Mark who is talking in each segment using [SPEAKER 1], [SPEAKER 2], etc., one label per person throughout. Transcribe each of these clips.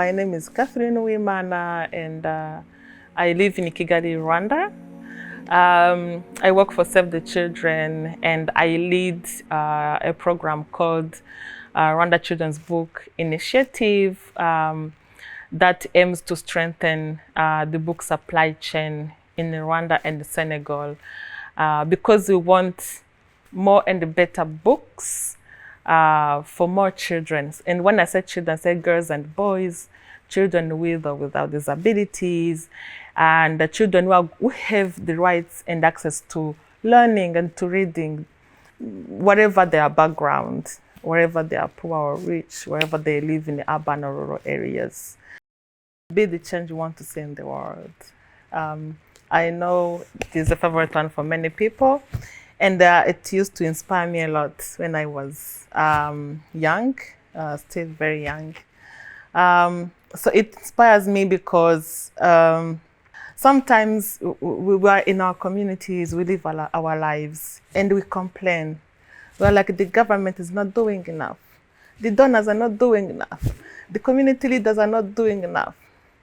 [SPEAKER 1] My name is Uwimana, and I live in Kigali, Rwanda. I work for Save the Children, and I lead a program called Rwanda Children's Book Initiative that aims to strengthen the book supply chain in Rwanda and Senegal, because we want more and better books for more children. And when I say children, I say girls and boys, children with or without disabilities, and the children who have the rights and access to learning and to reading, whatever their background, wherever they are poor or rich, wherever they live in the urban or rural areas. Be the change you want to see in the world. I know it is a favorite one for many people, and it used to inspire me a lot when I was young, still very young. So it inspires me because sometimes we are in our communities, we live our lives, and we complain. We're like, the government is not doing enough. The donors are not doing enough. The community leaders are not doing enough.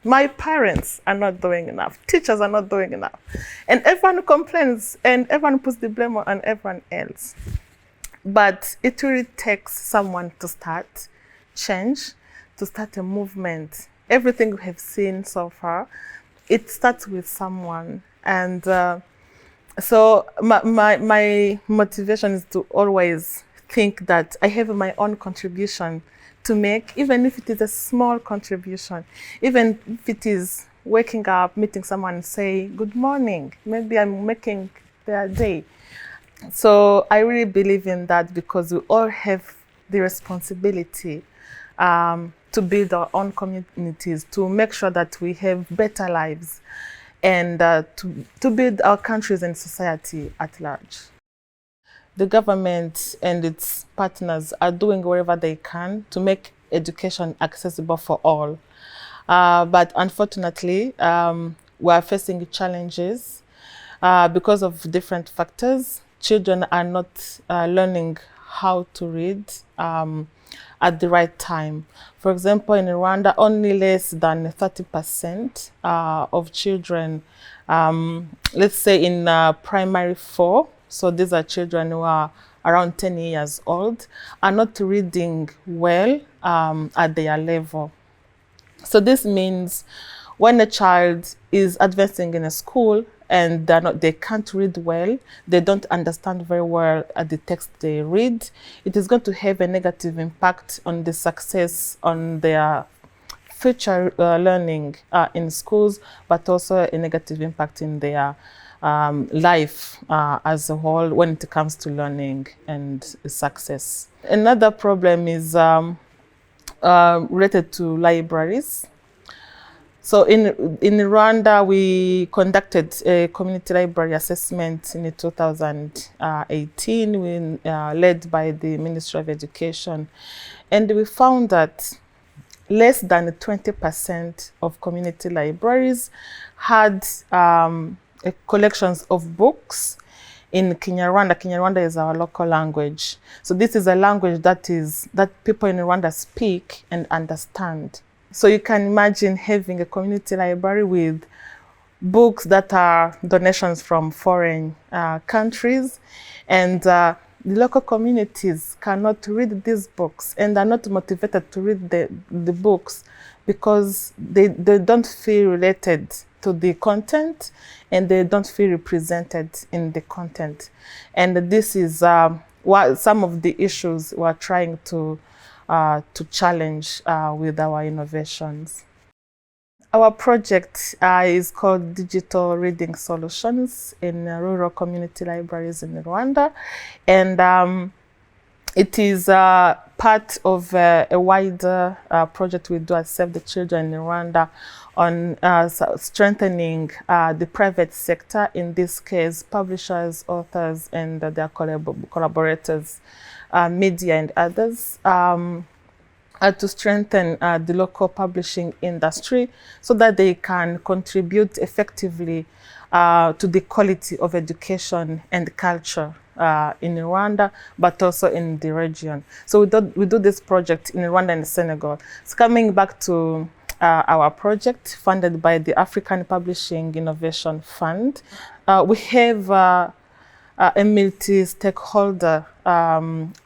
[SPEAKER 1] My parents are not doing enough. Teachers are not doing enough. And everyone complains, and everyone puts the blame on everyone else. But it really takes someone to start change, to start a movement. Everything we have seen so far, it starts with someone. And so my motivation is to always think that I have my own contribution to make, even if it is a small contribution, even if it is waking up, meeting someone and say, good morning, maybe I'm making their day. So I really believe in that, because we all have the responsibility to build our own communities, to make sure that we have better lives, and to build our countries and society at large. The government and its partners are doing whatever they can to make education accessible for all. But unfortunately, we are facing challenges because of different factors. Children are not learning how to read at the right time. For example, in Rwanda, only less than 30% of children, let's say in primary 4, so these are children who are around 10 years old, are not reading well at their level. So this means when a child is advancing in a school and they can't read well, they don't understand very well the text they read, it is going to have a negative impact on the success, on their future learning in schools, but also a negative impact in their life as a whole when it comes to learning and success. Another problem is related to libraries. So in Rwanda, we conducted a community library assessment in 2018, led by the Ministry of Education. And we found that less than 20% of community libraries had collections of books in Kinyarwanda. Kinyarwanda is our local language. So this is a language that people in Rwanda speak and understand. So you can imagine having a community library with books that are donations from foreign countries, and the local communities cannot read these books and are not motivated to read the books because they don't feel related to the content, and they don't feel represented in the content. And this is some of the issues we're trying to challenge with our innovations. Our project is called Digital Reading Solutions in Rural Community Libraries in Rwanda, and it is part of a wider project we do at Save the Children in Rwanda on strengthening the private sector, in this case publishers, authors, and their collaborators, media and others, to strengthen the local publishing industry so that they can contribute effectively to the quality of education and culture in Rwanda, but also in the region. So we do this project in Rwanda and Senegal. It's coming back to our project funded by the African Publishing Innovation Fund. We have a multi-stakeholder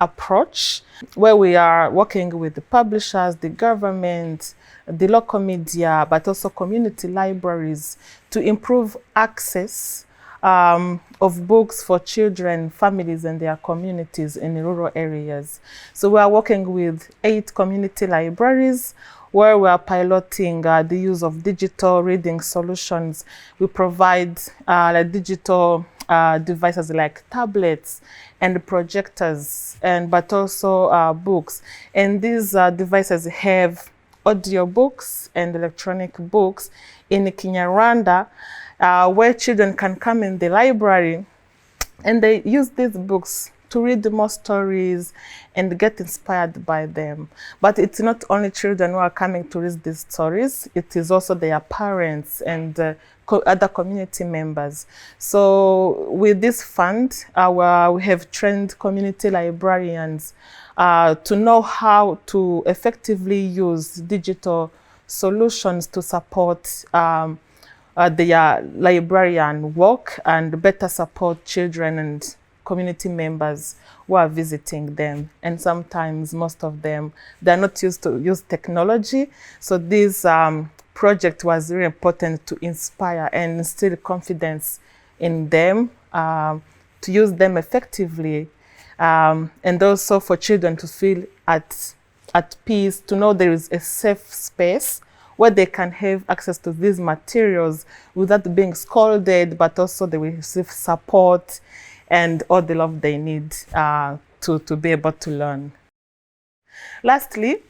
[SPEAKER 1] approach where we are working with the publishers, the government, the local media, but also community libraries to improve access of books for children, families, and their communities in rural areas. So we are working with 8 community libraries where we are piloting the use of digital reading solutions. We provide digital devices like tablets and projectors, but also books. And these devices have audio books and electronic books in Kinyarwanda, where children can come in the library and they use these books to read more stories and get inspired by them. But it's not only children who are coming to read these stories, it is also their parents and other community members. So with this fund, we have trained community librarians to know how to effectively use digital solutions to support their librarian work and better support children and community members who are visiting them. And sometimes most of them, they're not used to use technology. So this project was really important to inspire and instill confidence in them to use them effectively, and also for children to feel at peace, to know there is a safe space where they can have access to these materials without being scolded, but also they will receive support and all the love they need to be able to learn. Lastly,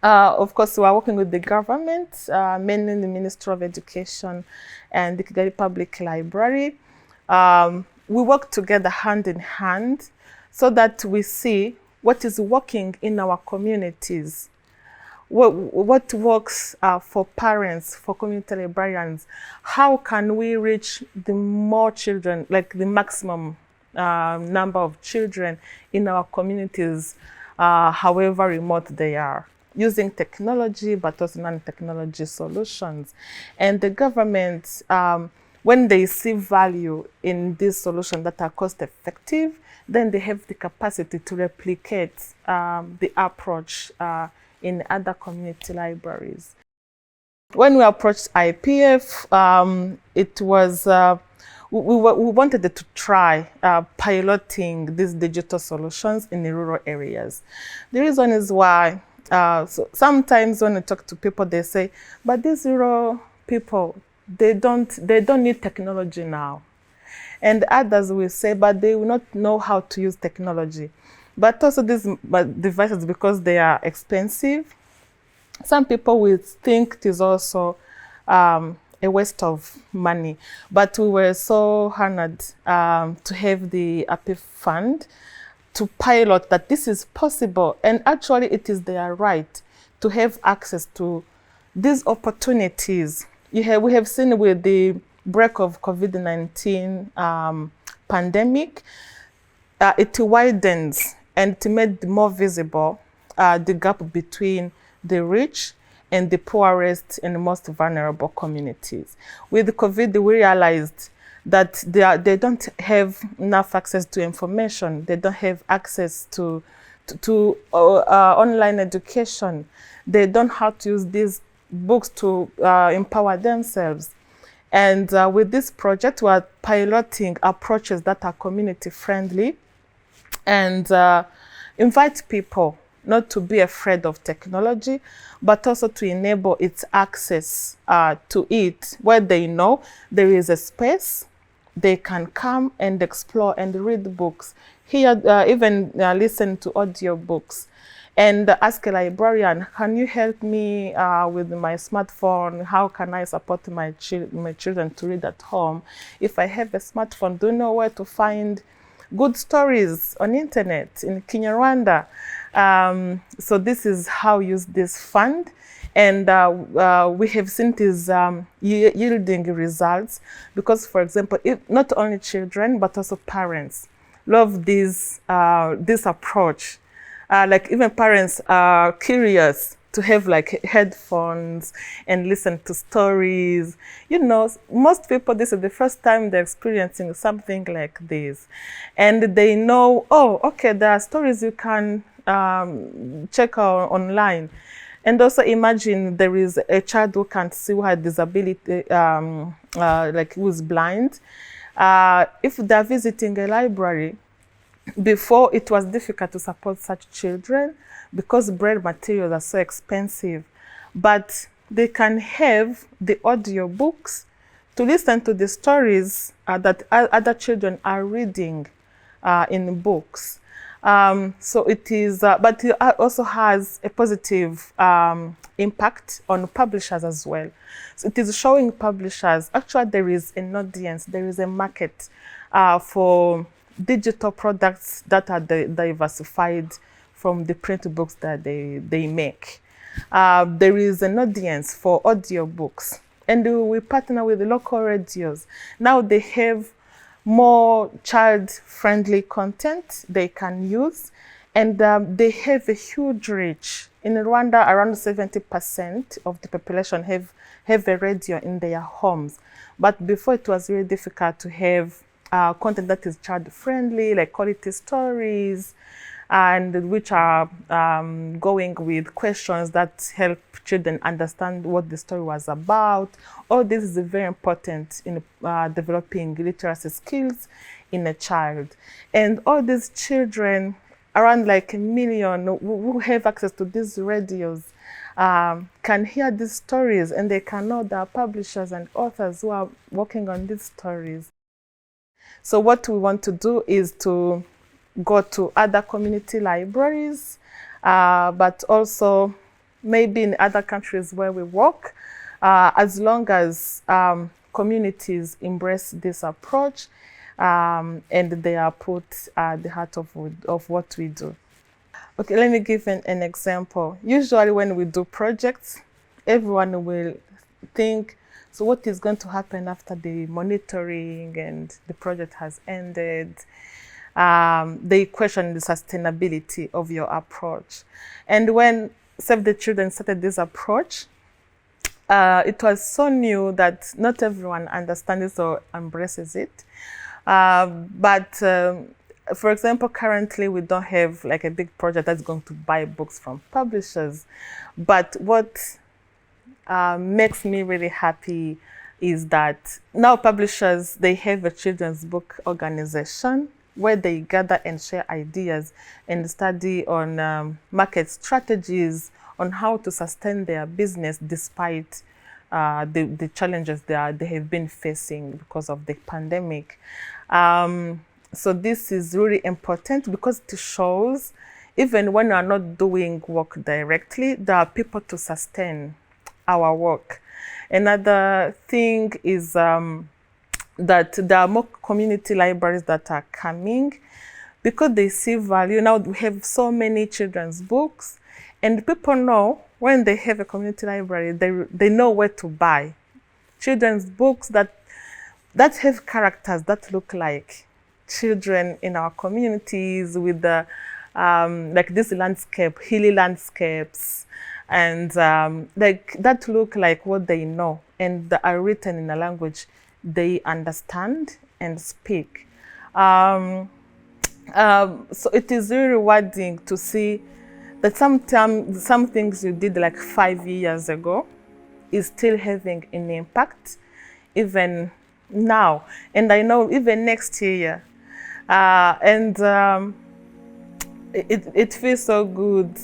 [SPEAKER 1] of course, we are working with the government, mainly the Ministry of Education and the Kigali Public Library. We work together hand in hand so that we see what is working in our communities, what works for parents, for community librarians. How can we reach the more children, like the maximum number of children in our communities, however remote they are, using technology, but also non-technology solutions. And the government, when they see value in these solutions that are cost-effective, then they have the capacity to replicate the approach in other community libraries. When we approached APIF, it was we wanted to try piloting these digital solutions in the rural areas. The reason is why so sometimes when I talk to people, they say, but these rural people, they don't need technology now. And others will say, but they will not know how to use technology. But also these devices, because they are expensive, some people will think it is also a waste of money. But we were so honored to have the APIF fund to pilot that this is possible. And actually it is their right to have access to these opportunities. We have seen with the break of COVID-19 pandemic, it widens and it made more visible the gap between the rich and the poorest and most vulnerable communities. With COVID, we realized that they don't have enough access to information. They don't have access to online education. They don't know how to use these books to empower themselves. And with this project, we are piloting approaches that are community friendly and invite people not to be afraid of technology, but also to enable its access to it, where they know there is a space they can come and explore and read books, hear, even listen to audio books, and ask a librarian, can you help me with my smartphone? How can I support my children to read at home? If I have a smartphone, do you know where to find good stories on internet in Kinyarwanda? So this is how we use this fund. And we have seen this yielding results because, for example, not only children, but also parents love this approach. Like even parents are curious to have like headphones and listen to stories. You know, most people, this is the first time they're experiencing something like this. And they know, oh, okay, there are stories you can check out online. And also imagine there is a child who can't see, who has disability, like who's blind. If they're visiting a library, before it was difficult to support such children because braille materials are so expensive, but they can have the audio books to listen to the stories that other children are reading in books. So it is, but it also has a positive impact on publishers as well. So it is showing publishers, actually there is an audience, there is a market for digital products that are diversified from the print books that they make. There is an audience for audiobooks, and we partner with the local radios. Now they have more child-friendly content they can use, and they have a huge reach. In Rwanda, around 70% of the population have a radio in their homes. But before, it was really difficult to have content that is child-friendly, like quality stories, and which are going with questions that help children understand what the story was about. All this is very important in developing literacy skills in a child. And all these children, around like 1 million who have access to these radios, can hear these stories, and they can know there are publishers and authors who are working on these stories. So what we want to do is to go to other community libraries, but also maybe in other countries where we work, as long as communities embrace this approach and they are put at the heart of what we do. Okay, let me give an example. Usually when we do projects, everyone will think, so what is going to happen after the monitoring and the project has ended? They question the sustainability of your approach. And when Save the Children started this approach, it was so new that not everyone understands it or embraces it. For example, currently we don't have like a big project that's going to buy books from publishers. But what makes me really happy is that now publishers, they have a children's book organization where they gather and share ideas and study on market strategies on how to sustain their business despite the challenges they have been facing because of the pandemic. So this is really important because it shows even when we are not doing work directly, there are people to sustain our work. Another thing is that there are more community libraries that are coming because they see value. Now we have so many children's books, and people know when they have a community library, they know where to buy children's books that have characters that look like children in our communities, with the like this landscape, hilly landscapes, and like that look like what they know and that are written in a language they understand and speak. So it is really rewarding to see that sometimes some things you did like 5 years ago is still having an impact even now. And I know even next year. It feels so good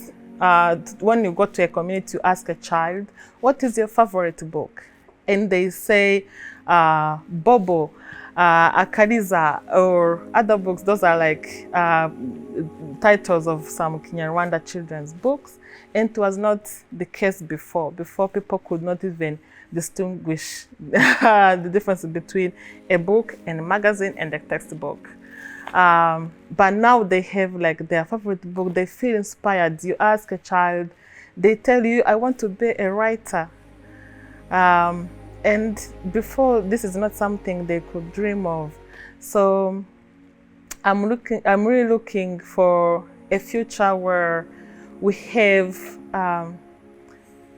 [SPEAKER 1] when you go to a community, you ask a child, what is your favorite book? And they say, Bobo, Akariza, or other books. Those are like titles of some Kinyarwanda children's books. And it was not the case before. Before, people could not even distinguish the difference between a book and a magazine and a textbook. But now they have like their favorite book. They feel inspired. You ask a child, they tell you, I want to be a writer. And before, this is not something they could dream of. So I'm really looking for a future where we have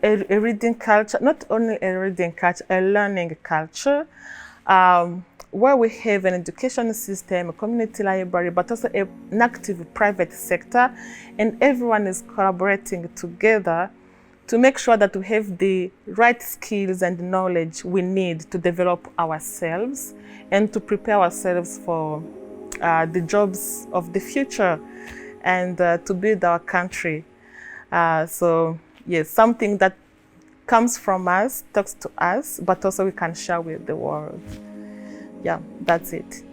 [SPEAKER 1] a reading culture, not only a reading culture, a learning culture, where we have an education system, a community library, but also an active private sector, and everyone is collaborating together to make sure that we have the right skills and knowledge we need to develop ourselves and to prepare ourselves for the jobs of the future and to build our country. So yes, something that comes from us, talks to us, but also we can share with the world. Yeah, that's it.